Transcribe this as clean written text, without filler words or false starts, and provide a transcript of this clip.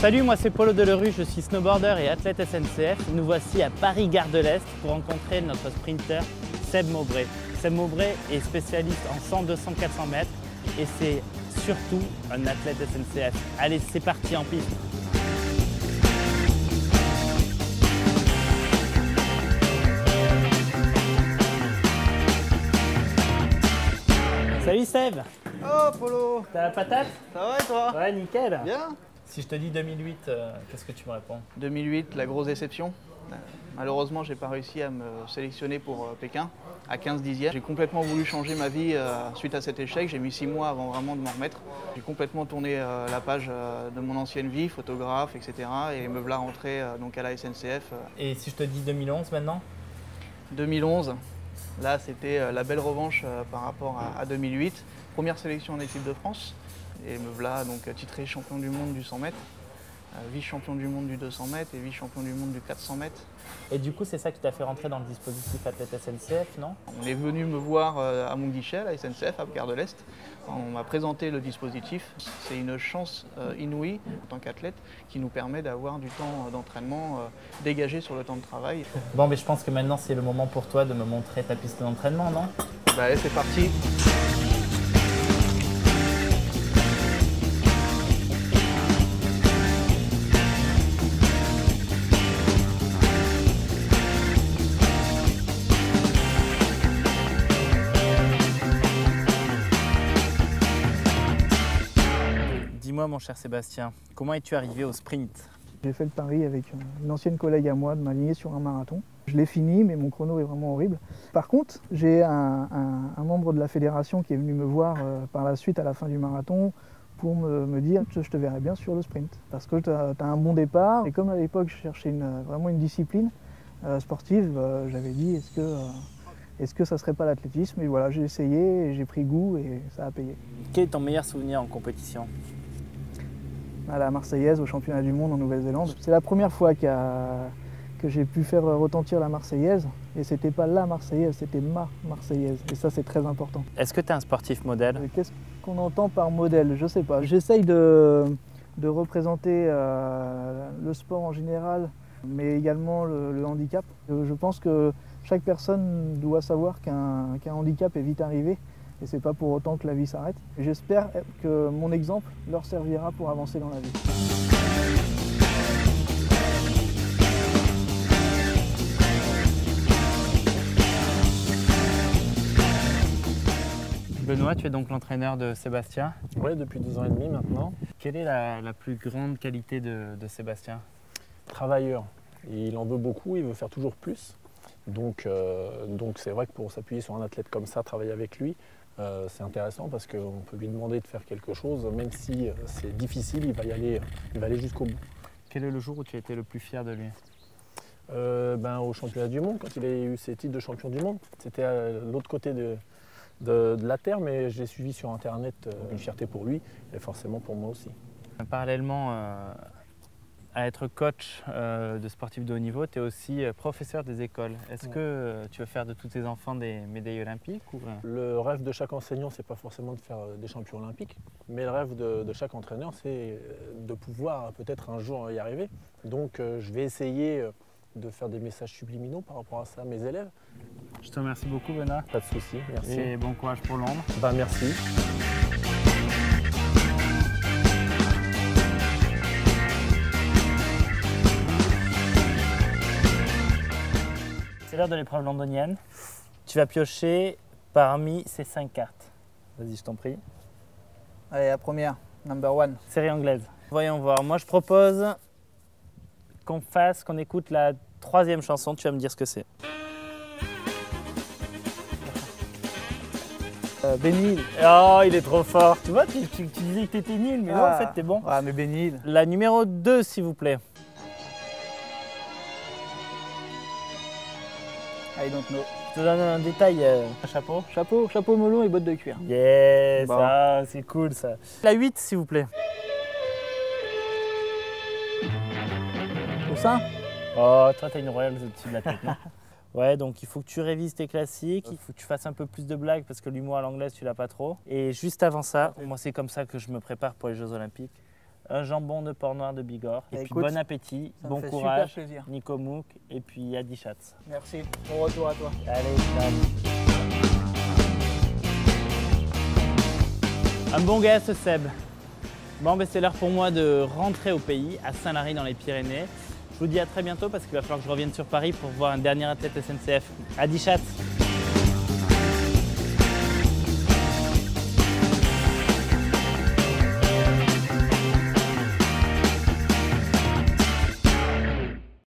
Salut, moi c'est Polo Delerue, je suis snowboarder et athlète SNCF. Nous voici à Paris-Gare de l'Est pour rencontrer notre sprinter Seb Maubré. Seb Maubré est spécialiste en 100, 200, 400 mètres et c'est surtout un athlète SNCF. Allez, c'est parti en piste. Salut Seb. Oh Polo. T'as la patate? Ça va et toi? Ouais, nickel. Bien. Si je te dis 2008, qu'est-ce que tu me réponds? 2008, la grosse déception. Malheureusement, j'ai pas réussi à me sélectionner pour Pékin à 15 dixièmes. J'ai complètement voulu changer ma vie suite à cet échec. J'ai mis 6 mois avant vraiment de m'en remettre. J'ai complètement tourné la page de mon ancienne vie, photographe, etc. Et me voilà rentré donc à la SNCF. Et si je te dis 2011 maintenant? 2011, là c'était la belle revanche par rapport à 2008. Première sélection en équipe de France. Et me voilà donc titré champion du monde du 100 mètres, vice-champion du monde du 200 mètres et vice-champion du monde du 400 mètres. Et du coup, c'est ça qui t'a fait rentrer dans le dispositif athlète SNCF, non? On est venu me voir à mon guichet, à la SNCF, à Gare de l'Est. On m'a présenté le dispositif. C'est une chance inouïe en tant qu'athlète qui nous permet d'avoir du temps d'entraînement dégagé sur le temps de travail. Bon, mais je pense que maintenant, c'est le moment pour toi de me montrer ta piste d'entraînement, non? Bah, allez, c'est parti. Dis-moi, mon cher Sébastien, comment es-tu arrivé au sprint? J'ai fait le pari avec une ancienne collègue à moi de m'aligner sur un marathon. Je l'ai fini, mais mon chrono est vraiment horrible. Par contre, j'ai un membre de la fédération qui est venu me voir par la suite à la fin du marathon pour me dire que je te verrais bien sur le sprint. Parce que tu as un bon départ. Et comme à l'époque, je cherchais vraiment une discipline sportive, j'avais dit est-ce que ça serait pas l'athlétisme? Et voilà, j'ai essayé, et j'ai pris goût et ça a payé. Quel est ton meilleur souvenir en compétition? À la Marseillaise, au championnat du monde en Nouvelle-Zélande. C'est la première fois que j'ai pu faire retentir la Marseillaise. Et c'était pas la Marseillaise, c'était ma Marseillaise. Et ça, c'est très important. Est-ce que tu es un sportif modèle? Qu'est-ce qu'on entend par modèle? Je sais pas. J'essaye de représenter le sport en général, mais également le handicap. Je pense que chaque personne doit savoir qu'un handicap est vite arrivé. Et c'est pas pour autant que la vie s'arrête. J'espère que mon exemple leur servira pour avancer dans la vie. Benoît, tu es donc l'entraîneur de Sébastien? Oui, depuis 2 ans et demi maintenant. Quelle est la plus grande qualité de Sébastien? Travailleur. Et il en veut beaucoup, il veut faire toujours plus. Donc c'est vrai que pour s'appuyer sur un athlète comme ça, travailler avec lui, c'est intéressant parce qu'on peut lui demander de faire quelque chose, même si c'est difficile, il va aller jusqu'au bout. Quel est le jour où tu as été le plus fier de lui? Au championnat du monde, quand il a eu ses titres de champion du monde. C'était à l'autre côté de la terre, mais je l'ai suivi sur internet, une fierté pour lui et forcément pour moi aussi. Parallèlement à être coach de sportifs de haut niveau, tu es aussi professeur des écoles. Est-ce que tu veux faire de tous tes enfants des médailles olympiques ou... Le rêve de chaque enseignant, c'est pas forcément de faire des champions olympiques, mais le rêve de chaque entraîneur, c'est de pouvoir peut-être un jour y arriver. Donc je vais essayer de faire des messages subliminaux par rapport à ça à mes élèves. Je te remercie beaucoup, Benoît. Pas de souci, merci. Et bon courage pour Londres. Merci. C'est l'heure de l'épreuve londonienne. Tu vas piocher parmi ces 5 cartes. Vas-y, je t'en prie. Allez, la première, number 1. Série anglaise. Voyons voir. Moi, je propose qu'on écoute la 3e chanson. Tu vas me dire ce que c'est. Benny Hill. Oh, il est trop fort. Tu vois, tu disais que tu étais nul, mais non, en fait, t'es bon. Ouais, mais Benny Hill. La numéro 2, s'il vous plaît. I don't know. Je te donne un détail. Chapeau. Chapeau melon et bottes de cuir. Yes, Bon. ça, c'est cool ça. La 8, s'il vous plaît. Tout ça? Oh, toi, t'as une royale au-dessus de la tête, non? Ouais, donc il faut que tu révises tes classiques, il faut que tu fasses un peu plus de blagues parce que l'humour à l'anglaise, tu l'as pas trop. Et juste avant ça, moi c'est comme ça que je me prépare pour les Jeux Olympiques. un jambon de porc noir de Bigorre. Et Bah, puis écoute, bon appétit, ça me bon fait courage, super plaisir. Nico Mouk et puis Adi Schatz. Merci, bon retour à toi. Allez, ciao. Un bon gars ce Seb. Bon, ben, c'est l'heure pour moi de rentrer au pays, à Saint-Lary dans les Pyrénées. Je vous dis à très bientôt parce qu'il va falloir que je revienne sur Paris pour voir un dernier athlète SNCF. Adi Schatz.